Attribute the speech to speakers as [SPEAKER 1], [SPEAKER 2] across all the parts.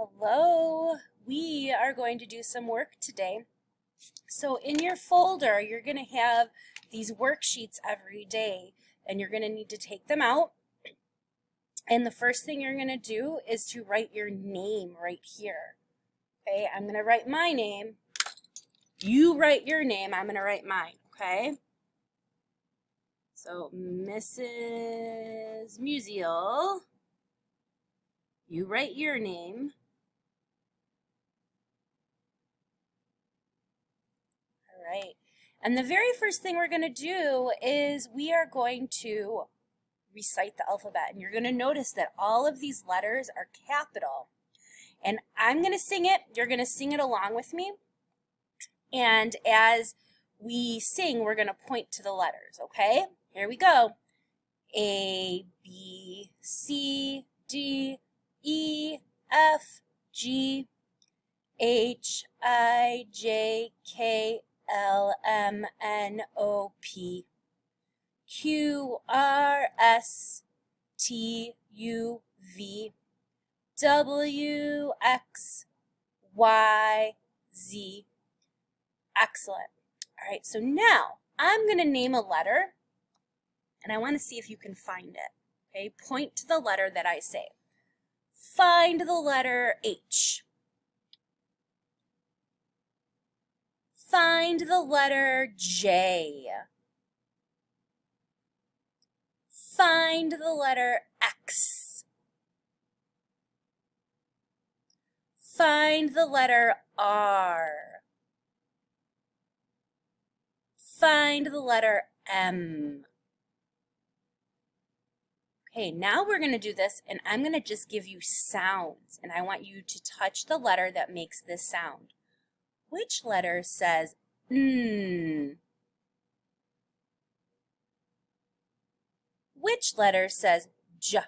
[SPEAKER 1] Hello, we are going to do some work today. So in your folder, you're going to have these worksheets every day, and you're going to need to take them out. And the first thing you're going to do is to write your name right here. Okay, I'm going to write my name. You write your name, I'm going to write mine, okay? So Mrs. Musial, you write your name. Right. And the very first thing we're going to do is we are going to recite the alphabet. And you're going to notice that all of these letters are capital. And I'm going to sing it. You're going to sing it along with me. And as we sing, we're going to point to the letters, okay? Here we go. A, B, C, D, E, F, G, H, I, J, K, L, M, N, O, P, Q, R, S, T, U, V, W, X, Y, Z. Excellent. All right, so now I'm going to name a letter, and I want to see if you can find it. Okay, point to the letter that I say. Find the letter H. Find the letter J. Find the letter X. Find the letter R. Find the letter M. Okay, now we're going to do this, and I'm going to just give you sounds, and I want you to touch the letter that makes this sound. Which letter says N? Which letter says J?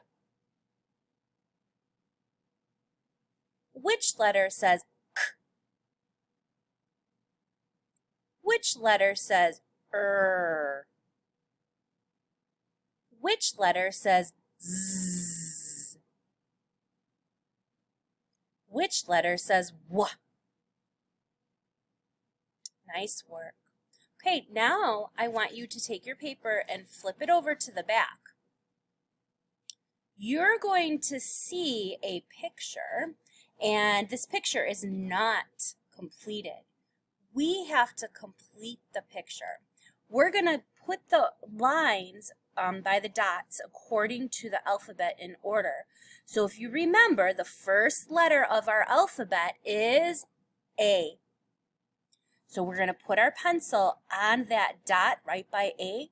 [SPEAKER 1] Which letter says K? Which letter says R? Which letter says Z? Which letter says W? Nice work. Okay, now I want you to take your paper and flip it over to the back. You're going to see a picture, and this picture is not completed. We have to complete the picture. We're going to put the lines by the dots according to the alphabet in order. So if you remember, the first letter of our alphabet is A. So we're going to put our pencil on that dot right by A.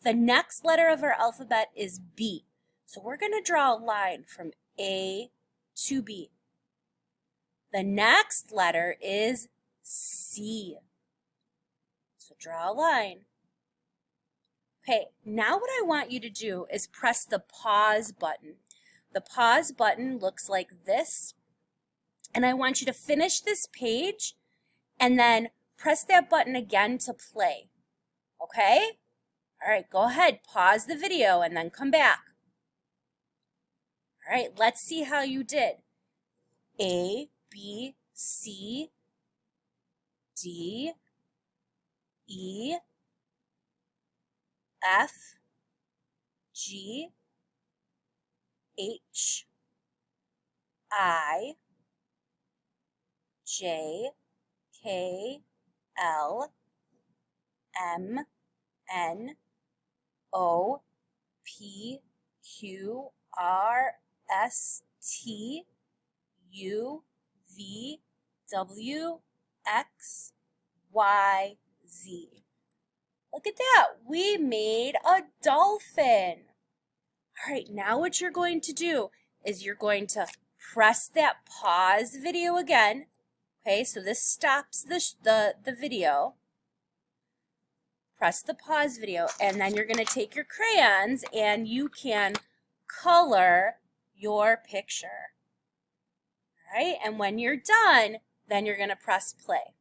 [SPEAKER 1] The next letter of our alphabet is B. So we're going to draw a line from A to B. The next letter is C. So draw a line. Okay, now what I want you to do is press the pause button. The pause button looks like this. And I want you to finish this page and then press that button again to play. Okay? All right, go ahead, pause the video and then come back. All right, let's see how you did. A, B, C, D, E, F, G, H, I, J, K, L, M, N, O, P, Q, R, S, T, U, V, W, X, Y, Z. Look at that. We made a dolphin. All right, now what you're going to do is you're going to press that pause video again. Okay, so this stops the video. Press the pause video, and then you're going to take your crayons and you can color your picture. All right, and when you're done, then you're going to press play.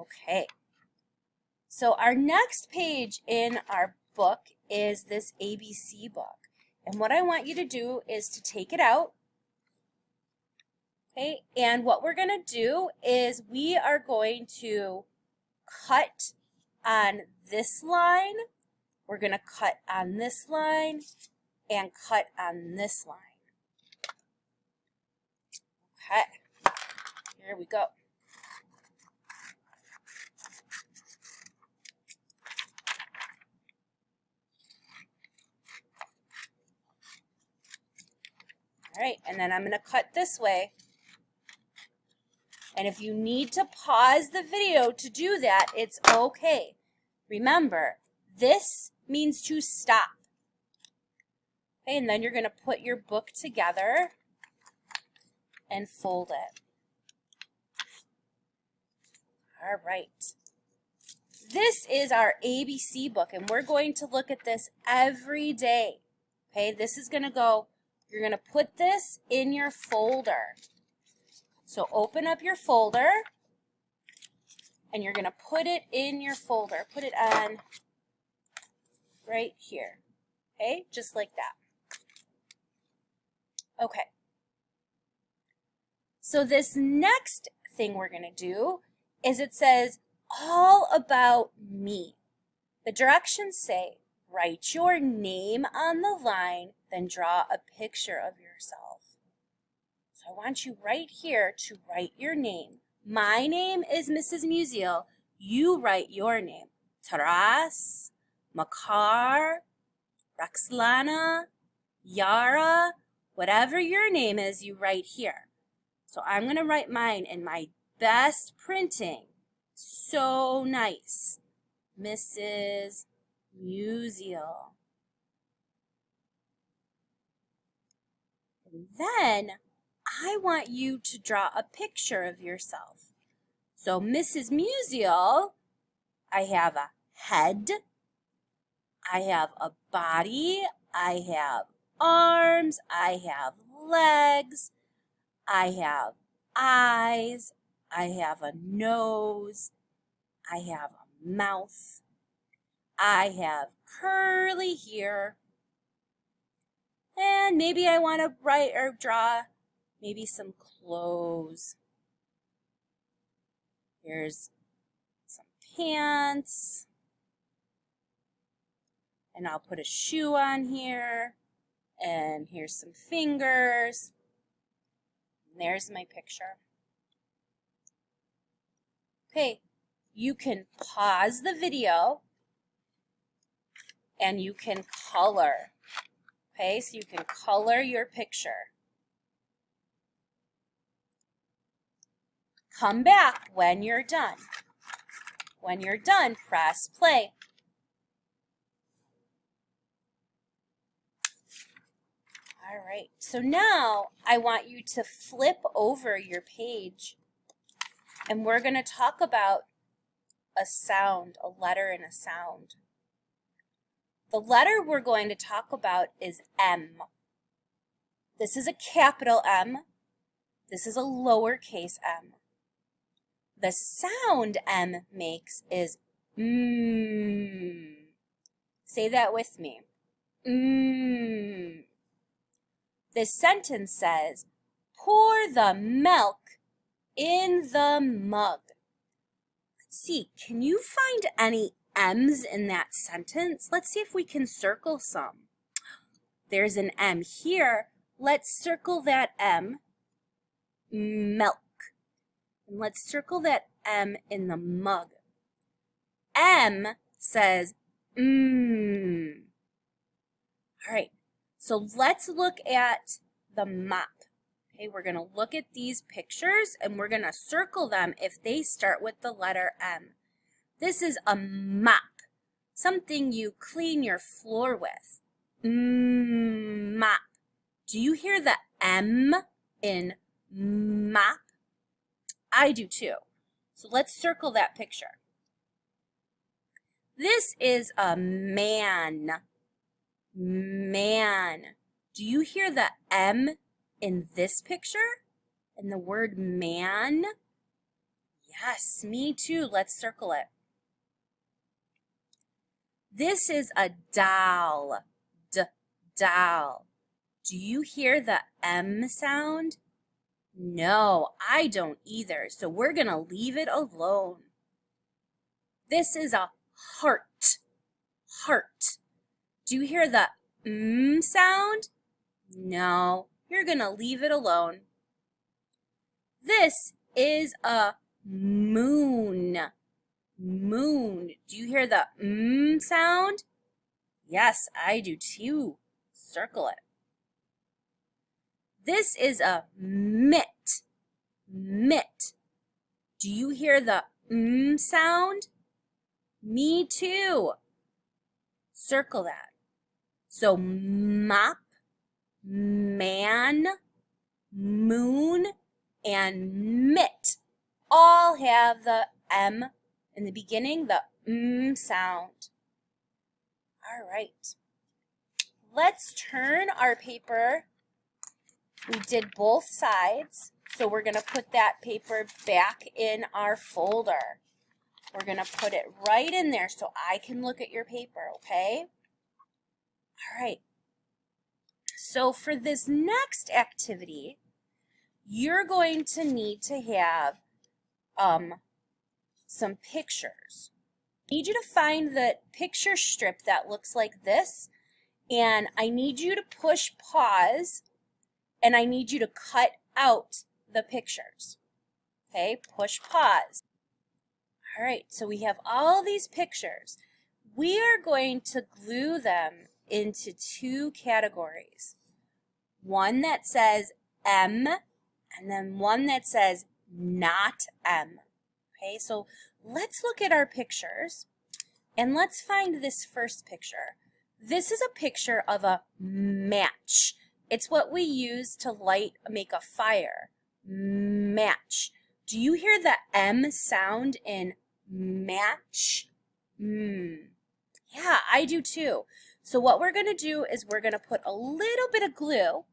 [SPEAKER 1] Okay, so our next page in our book is this ABC book. And what I want you to do is to take it out. Okay, and what we're going to do is we are going to cut on this line. We're going to cut on this line and cut on this line. Okay, here we go. All right, and then I'm going to cut this way. And if you need to pause the video to do that, it's okay. Remember, this means to stop. Okay, and then you're going to put your book together and fold it. All right. This is our ABC book, and we're going to look at this every day. Okay, this is going to go, you're going to put this in your folder. So open up your folder, and you're going to put it in your folder. Put it on right here. Okay, just like that. Okay. So this next thing we're going to do is it says, all about me. The directions say, write your name on the line, then draw a picture of yourself. So I want you right here to write your name. My name is Mrs. Musial. You write your name. Taras, Makar, Roxlana, Yara, whatever your name is, you write here. So I'm going to write mine in my best printing. So nice. Mrs. Musial. And then I want you to draw a picture of yourself. So Mrs. Musial, I have a head, I have a body, I have arms, I have legs, I have eyes, I have a nose, I have a mouth, I have curly hair, and maybe I want to write or draw maybe some clothes. Here's some pants, and I'll put a shoe on here, and here's some fingers. And there's my picture. Okay, you can pause the video and you can color. Okay, so you can color your picture. Come back when you're done. When you're done, press play. All right, so now I want you to flip over your page, and we're going to talk about a sound, a letter and a sound. The letter we're going to talk about is M. This is a capital M. This is a lowercase m. The sound M makes is mm. Say that with me. Mm. This sentence says, pour the milk in the mug. Let's see, can you find any M's in that sentence? Let's see if we can circle some. There's an M here. Let's circle that M. Milk. And let's circle that M in the mug. M says mmm. All right, so let's look at the map. Okay, we're going to look at these pictures and we're going to circle them if they start with the letter M. This is a mop, something you clean your floor with. Mop. Do you hear the M in mop? I do too. So let's circle that picture. This is a man. Man. Do you hear the M in this picture? In the word man? Yes, me too. Let's circle it. This is a doll. doll. Do you hear the M sound? No, I don't either, so we're going to leave it alone. This is a heart. Heart. Do you hear the sound? No, you're going to leave it alone. This is a moon. Moon. Do you hear the sound? Yes, I do too. Circle it. This is a mitt. Mitt. Do you hear the sound? Me too. Circle that. So mop, man, moon, and mitt all have the M in the beginning, the sound. All right. Let's turn our paper. We did both sides, so we're going to put that paper back in our folder. We're going to put it right in there so I can look at your paper, okay? All right. So for this next activity, you're going to need to have some pictures. I need you to find the picture strip that looks like this, and I need you to push pause, and I need you to cut out the pictures. Okay, push pause. All right, so we have all these pictures. We are going to glue them into two categories. One that says M, and then one that says not M. Okay, so let's look at our pictures, and let's find this first picture. This is a picture of a match. It's what we use to make a fire. Match. Do you hear the M sound in match? Yeah, I do too. So what we're going to do is we're going to put a little bit of glue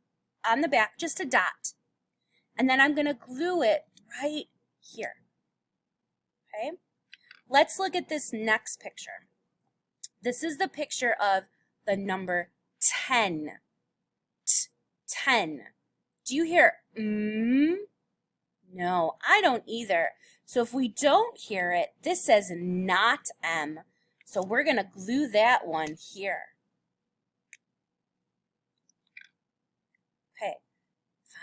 [SPEAKER 1] on the back, just a dot, and then I'm going to glue it right here. Okay? Let's look at this next picture. This is the picture of the number 10. 10. Do you hear No, I don't either. So if we don't hear it, this says not M. So we're going to glue that one here. Okay,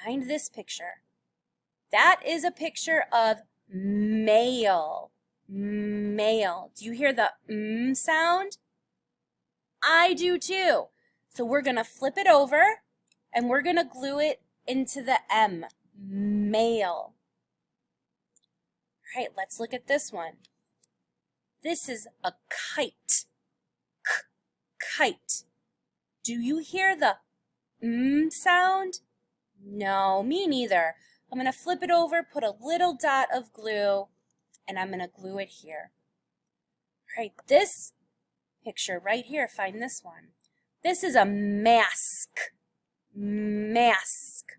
[SPEAKER 1] find this picture. That is a picture of male. Male. Do you hear the sound? I do too. So we're going to flip it over, and we're going to glue it into the M. Male. All right, let's look at this one. This is a kite. Kite. Do you hear the sound? No, me neither. I'm going to flip it over, put a little dot of glue, and I'm going to glue it here. All right, this picture right here, find this one. This is a mask. Mask.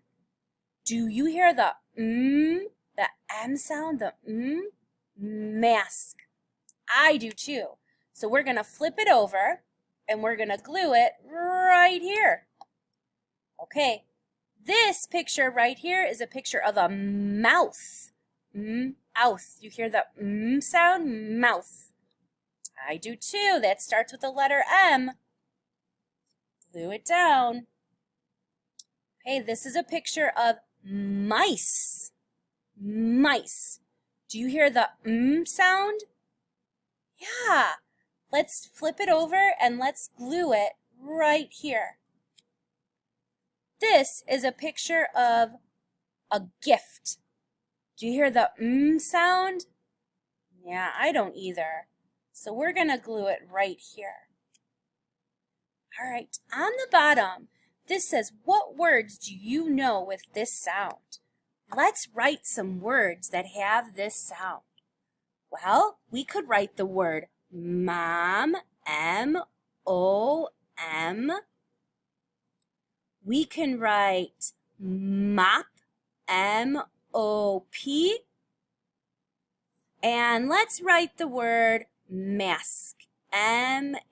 [SPEAKER 1] Do you hear the M sound, the mask? I do too. So we're going to flip it over, and we're going to glue it right here. Okay, this picture right here is a picture of a mouth. Mouth. You hear the sound? Mouth. I do too. That starts with the letter M. Glue it down. Okay, this is a picture of mice. Mice. Do you hear the sound? Yeah. Let's flip it over and let's glue it right here. This is a picture of a gift. Do you hear the sound? Yeah, I don't either. So we're going to glue it right here. All right, on the bottom, this says, what words do you know with this sound? Let's write some words that have this sound. Well, we could write the word mom, M-O-M. We can write mop, M-O-P. And let's write the word mask, M-A-S-K.